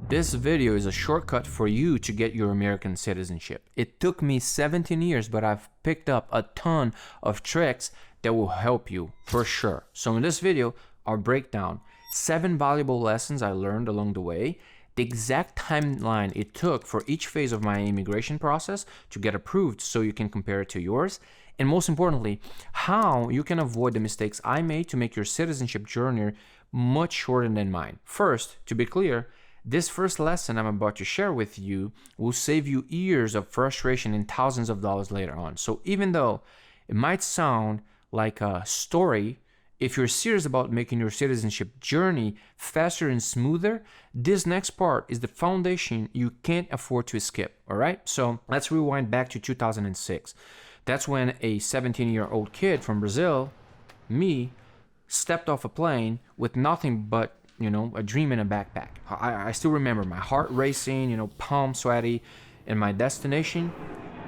This video is a shortcut for you to get your American citizenship. It took me 17 years, but I've picked up a ton of tricks that will help you for sure. So in this video, I'll break down 7 valuable lessons I learned along the way, the exact timeline it took for each phase of my immigration process to get approved so you can compare it to yours, and most importantly, how you can avoid the mistakes I made to make your citizenship journey much shorter than mine. First, to be clear, this first lesson I'm about to share with you will save you years of frustration and thousands of dollars later on. So even though it might sound like a story, if you're serious about making your citizenship journey faster and smoother, this next part is the foundation you can't afford to skip, all right? So let's rewind back to 2006. That's when a 17-year-old kid from Brazil, me, stepped off a plane with nothing but a dream in a backpack. I still remember my heart racing, palm sweaty, and my destination,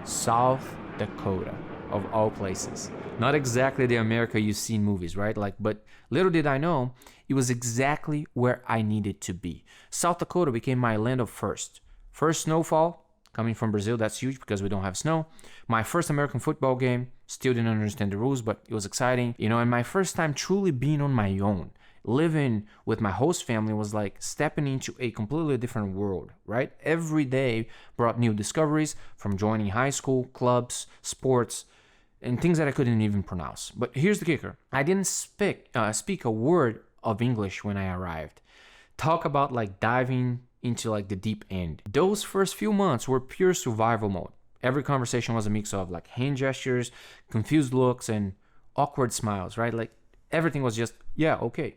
South Dakota, of all places. Not exactly the America you see in movies, right? But little did I know, it was exactly where I needed to be. South Dakota became my land of first. First snowfall, coming from Brazil, that's huge because we don't have snow. My first American football game, still didn't understand the rules, but it was exciting. And my first time truly being on my own. Living with my host family was like stepping into a completely different world, right? Every day brought new discoveries, from joining high school, clubs, sports, and things that I couldn't even pronounce. But here's the kicker. I didn't speak a word of English when I arrived. Talk about diving into the deep end. Those first few months were pure survival mode. Every conversation was a mix of hand gestures, confused looks, and awkward smiles, right? Everything was just, yeah, okay.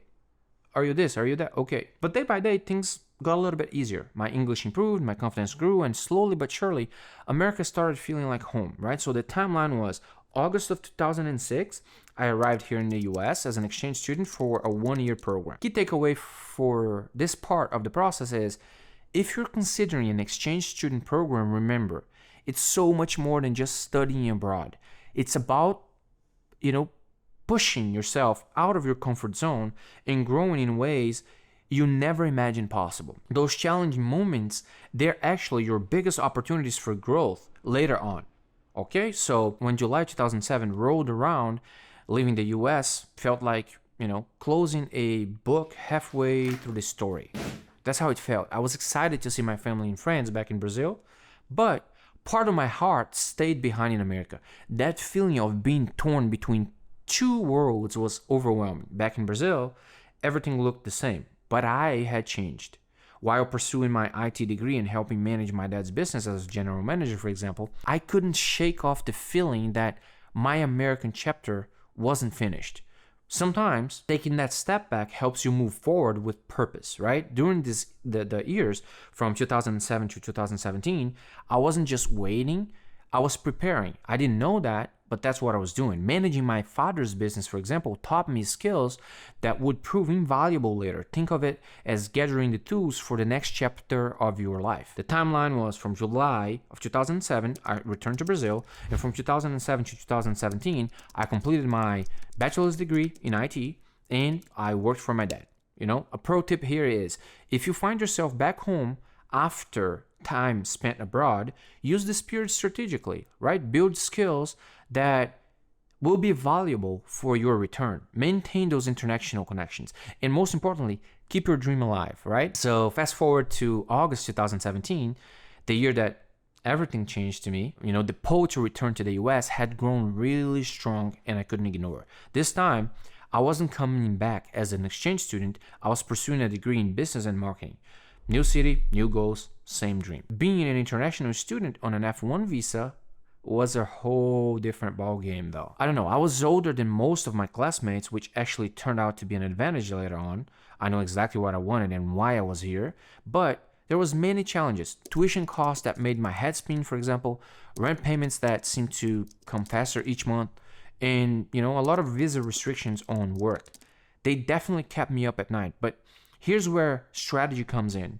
Are you this? Are you that? Okay. But day by day, things got a little bit easier. My English improved, my confidence grew, and slowly but surely, America started feeling like home, right? So the timeline was August of 2006, I arrived here in the US as an exchange student for a 1-year program. Key takeaway for this part of the process is, if you're considering an exchange student program, remember, it's so much more than just studying abroad. It's about, pushing yourself out of your comfort zone and growing in ways you never imagined possible. Those challenging moments, they're actually your biggest opportunities for growth later on. Okay, so when July 2007 rolled around, leaving the US felt like, closing a book halfway through the story. That's how it felt. I was excited to see my family and friends back in Brazil, but part of my heart stayed behind in America. That feeling of being torn between two worlds was overwhelming. Back in Brazil, everything looked the same, but I had changed. While pursuing my IT degree and helping manage my dad's business as general manager, for example, I couldn't shake off the feeling that my American chapter wasn't finished. Sometimes taking that step back helps you move forward with purpose, right? During the years from 2007 to 2017, I wasn't just waiting, I was preparing. I didn't know that, but that's what I was doing. Managing my father's business, for example, taught me skills that would prove invaluable later. Think of it as gathering the tools for the next chapter of your life. The timeline was from July of 2007, I returned to Brazil, and from 2007 to 2017, I completed my bachelor's degree in IT, and I worked for my dad. A pro tip here is, if you find yourself back home after time spent abroad, use this period strategically, right? Build skills that will be valuable for your return. Maintain those international connections. And most importantly, keep your dream alive, right? So fast forward to August 2017, the year that everything changed to me. The pull to return to the US had grown really strong and I couldn't ignore. This time, I wasn't coming back as an exchange student. I was pursuing a degree in business and marketing. New city, new goals, same dream. Being an international student on an F1 visa was a whole different ballgame though. I don't know, I was older than most of my classmates, which actually turned out to be an advantage later on. I know exactly what I wanted and why I was here, but there was many challenges. Tuition costs that made my head spin, for example, rent payments that seemed to come faster each month, and a lot of visa restrictions on work. They definitely kept me up at night, but here's where strategy comes in.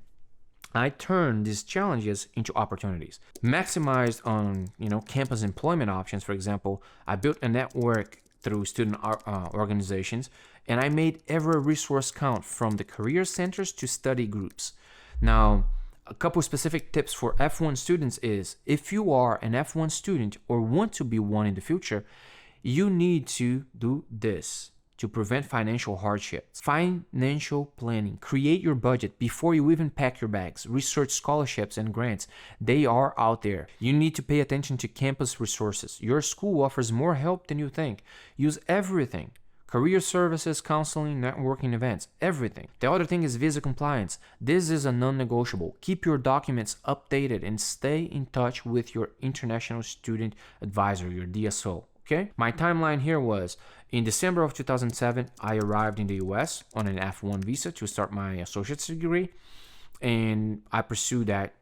I turned these challenges into opportunities. Maximized on, campus employment options, for example. I built a network through student organizations, and I made every resource count, from the career centers to study groups. Now, A couple specific tips for F1 students is, if you are an F1 student or want to be one in the future, you need to do this to prevent financial hardships. Financial planning. Create your budget before you even pack your bags. Research scholarships and grants. They are out there. You need to pay attention to campus resources. Your school offers more help than you think. Use everything. Career services, counseling, networking events, everything. The other thing is visa compliance. This is a non-negotiable. Keep your documents updated and stay in touch with your international student advisor, your DSO. Okay? My timeline here was in December of 2007, I arrived in the US on an F1 visa to start my associate's degree, and I pursued that,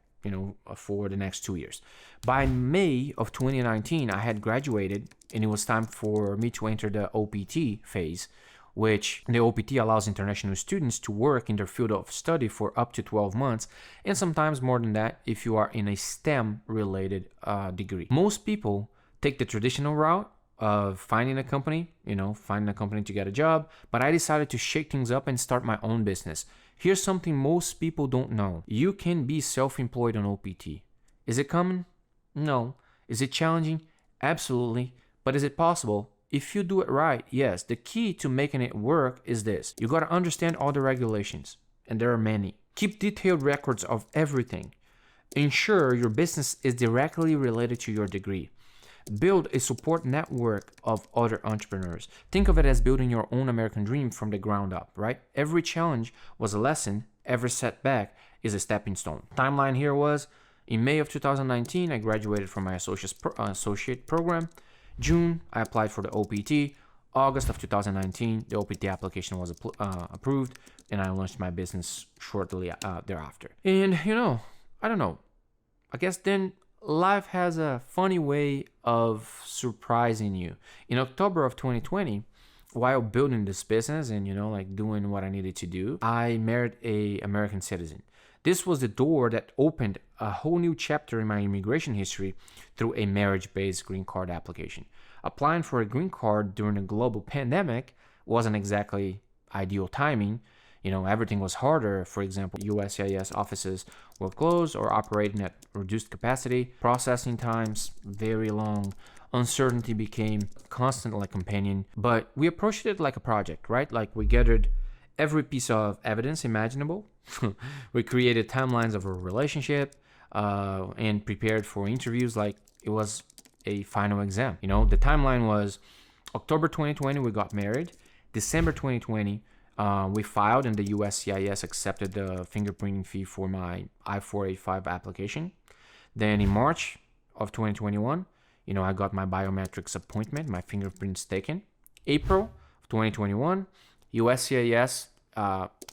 for the next 2 years. By May of 2019, I had graduated, and it was time for me to enter the OPT phase, which the OPT allows international students to work in their field of study for up to 12 months, and sometimes more than that if you are in a STEM-related degree. Most people take the traditional route of finding a company to get a job, but I decided to shake things up and start my own business. Here's something most people don't know. You can be self-employed on OPT. Is it common? No. Is it challenging? Absolutely. But is it possible? If you do it right, yes. The key to making it work is this. You gotta understand all the regulations, and there are many. Keep detailed records of everything. Ensure your business is directly related to your degree. Build a support network of other entrepreneurs. Think of it as building your own American dream from the ground up, right? Every challenge was a lesson. Every setback is a stepping stone. Timeline here was, in May of 2019, I graduated from my associate program. June, I applied for the OPT. August of 2019, the OPT application was approved, and I launched my business shortly thereafter. And, I don't know. I guess then life has a funny way of surprising you. In October of 2020, while building this business and, doing what I needed to do, I married an American citizen. This was the door that opened a whole new chapter in my immigration history through a marriage-based green card application. Applying for a green card during a global pandemic wasn't exactly ideal timing. Everything was harder. For example, USCIS offices were closed or operating at reduced capacity. Processing times very long. Uncertainty became constant companion. But we approached it like a project, right? Like we gathered every piece of evidence imaginable. We created timelines of our relationship and prepared for interviews like it was a final exam. The timeline was October 2020, we got married. December 2020, we filed and the USCIS accepted the fingerprinting fee for my I-485 application. Then in March of 2021, I got my biometrics appointment, my fingerprints taken. April of 2021, USCIS,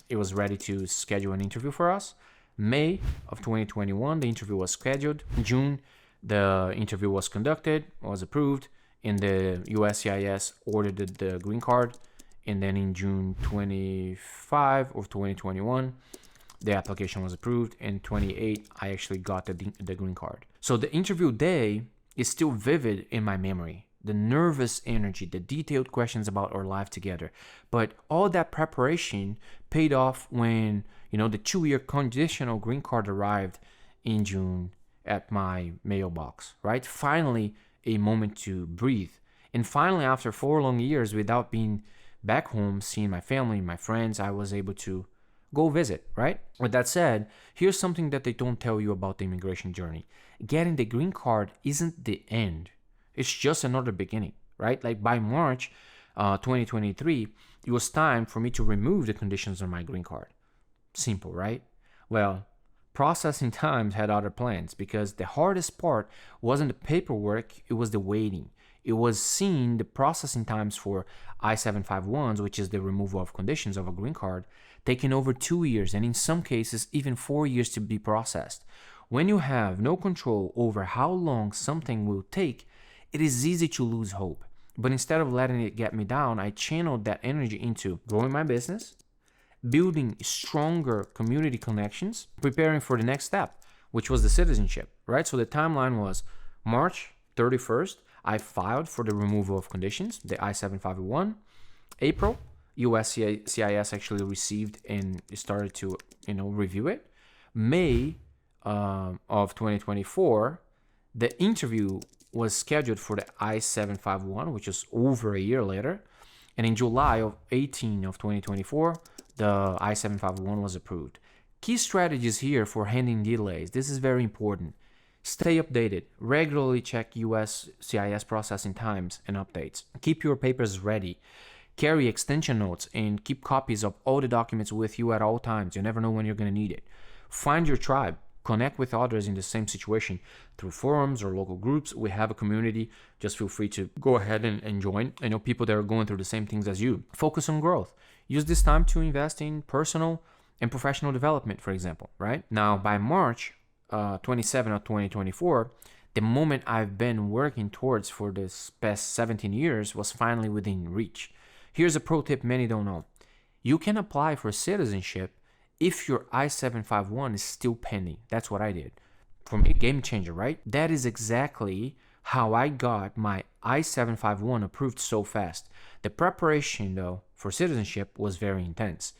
it was ready to schedule an interview for us. May of 2021, the interview was scheduled. June, the interview was conducted, was approved, and the USCIS ordered the green card. And then in June 25 of 2021, the application was approved. And 28, I actually got the green card. So the interview day is still vivid in my memory. The nervous energy, the detailed questions about our life together. But all that preparation paid off when, the 2-year conditional green card arrived in June at my mailbox, right? Finally, a moment to breathe. And finally, after 4 long years without being back home, seeing my family, my friends, I was able to go visit, right? With that said, here's something that they don't tell you about the immigration journey. Getting the green card isn't the end. It's just another beginning, right? Like by March 2023, it was time for me to remove the conditions on my green card. Simple, right? Well, processing times had other plans because the hardest part wasn't the paperwork, it was the waiting. It was seeing the processing times for I-751s, which is the removal of conditions of a green card, taking over 2 years and in some cases even 4 years to be processed. When you have no control over how long something will take, it is easy to lose hope. But instead of letting it get me down, I channeled that energy into growing my business, building stronger community connections, preparing for the next step, which was the citizenship, right? So the timeline was March 31st, I filed for the removal of conditions, the I-751. April, USCIS actually received and started to, review it. May, of 2024, the interview was scheduled for the I-751, which is over a year later. And in July of 18 of 2024, the I-751 was approved. Key strategies here for handling delays. This is very important. Stay updated. Regularly check US CIS processing times and updates. Keep your papers ready. Carry extension notes and keep copies of all the documents with you at all times. You never know when you're going to need it. Find your tribe. Connect with others in the same situation through forums or local groups. We have a community. Just feel free to go ahead and join. I know people that are going through the same things as you. Focus on growth. Use this time to invest in personal and professional development, for example, right? Now, by March 27 of 2024, the moment I've been working towards for this past 17 years was finally within reach. Here's a pro tip many don't know. You can apply for citizenship if your I-751 is still pending. That's what I did. For me, game changer, right? That is exactly how I got my I-751 approved so fast. The preparation, though, for citizenship was very intense.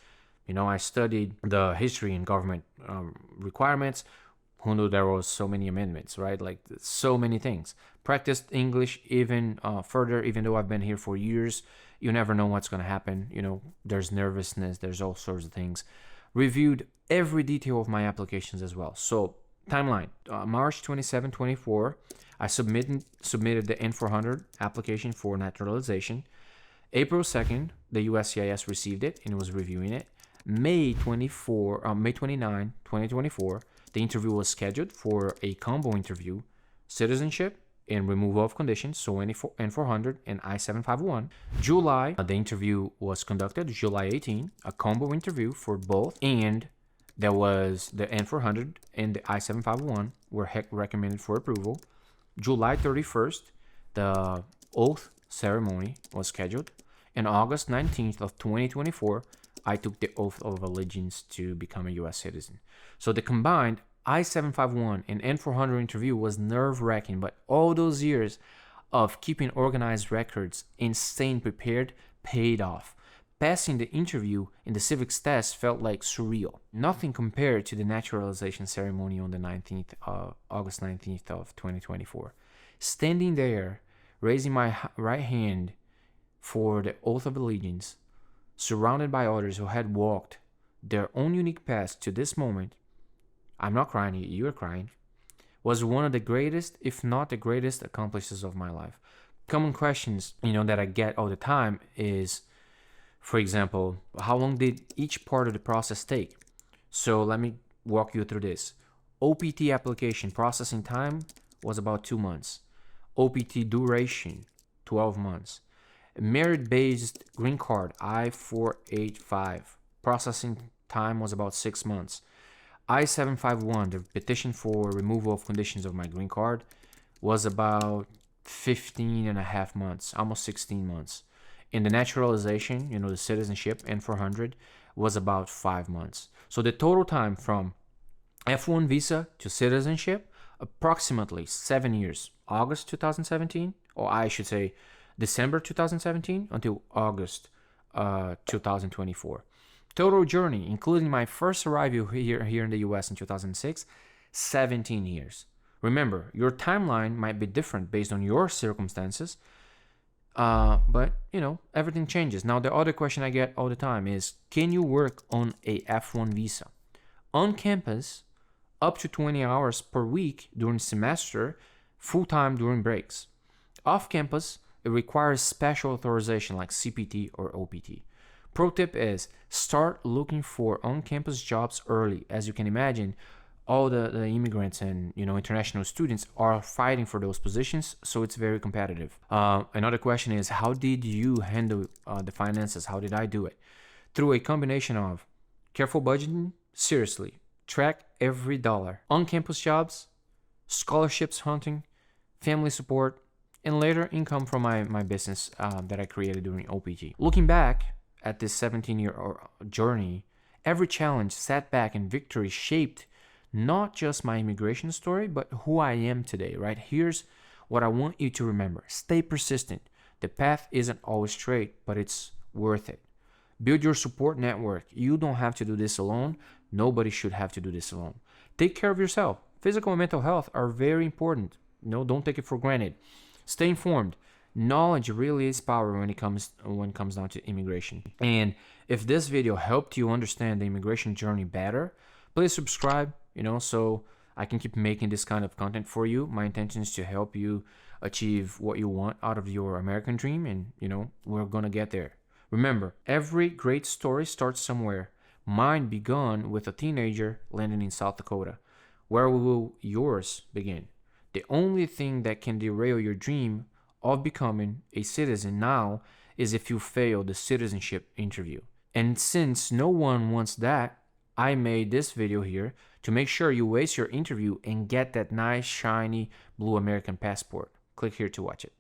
I studied the history and government requirements. Who knew there was so many amendments, right? Like so many things. Practiced English even further, even though I've been here for years. You never know what's going to happen. There's nervousness. There's all sorts of things. Reviewed every detail of my applications as well. So timeline, March 27, 24, I submitted the N400 application for naturalization. April 2nd, the USCIS received it and was reviewing it. May 29, 2024, the interview was scheduled for a combo interview, citizenship and removal of conditions, so N400 and I-751. July, the interview was conducted, July 18, a combo interview for both, and there was the N400 and the I-751 were recommended for approval. July 31st, the oath ceremony was scheduled, and August 19th of 2024, I took the oath of allegiance to become a U.S. citizen. So the combined I-751 and N400 interview was nerve-wracking, but all those years of keeping organized records and staying prepared paid off. Passing the interview and the civics test felt like surreal. Nothing compared to the naturalization ceremony on the August 19th of 2024. Standing there, raising my right hand for the oath of allegiance, surrounded by others who had walked their own unique path to this moment, I'm not crying, you're crying, was one of the greatest, if not the greatest, accomplishments of my life. Common questions, that I get all the time is, for example, how long did each part of the process take? So let me walk you through this. OPT application processing time was about 2 months. OPT duration, 12 months. Merit-based green card, I-485, processing time was about 6 months. I-751, the petition for removal of conditions of my green card, was about 15 and a half months, almost 16 months. In the naturalization, the citizenship, N400, was about 5 months. So the total time from F1 visa to citizenship, approximately 7 years. August 2017, or I should say December 2017 until August 2024. Total journey, including my first arrival here in the US in 2006, 17 years. Remember, your timeline might be different based on your circumstances, but everything changes. Now, the other question I get all the time is, can you work on a F1 visa? On campus, up to 20 hours per week during semester, full-time during breaks. Off campus, it requires special authorization like CPT or OPT. Pro tip is start looking for on-campus jobs early. As you can imagine, all the immigrants and international students are fighting for those positions, so it's very competitive. Another question is, how did you handle the finances? How did I do it? Through a combination of careful budgeting, seriously, track every dollar, on-campus jobs, scholarships hunting, family support, and later income from my business that I created during OPT. Looking back at this 17-year journey, every challenge, setback, and victory shaped not just my immigration story, but who I am today, right? Here's what I want you to remember. Stay persistent. The path isn't always straight, but it's worth it. Build your support network. You don't have to do this alone. Nobody should have to do this alone. Take care of yourself. Physical and mental health are very important. No, don't take it for granted. Stay informed. Knowledge really is power when it comes down to immigration. And if this video helped you understand the immigration journey better, please subscribe, so I can keep making this kind of content for you. My intention is to help you achieve what you want out of your American dream, and we're gonna get there. Remember, every great story starts somewhere. Mine began with a teenager landing in South Dakota. Where will yours begin? The only thing that can derail your dream of becoming a citizen now is if you fail the citizenship interview. And since no one wants that, I made this video here to make sure you waste your interview and get that nice, shiny, blue American passport. Click here to watch it.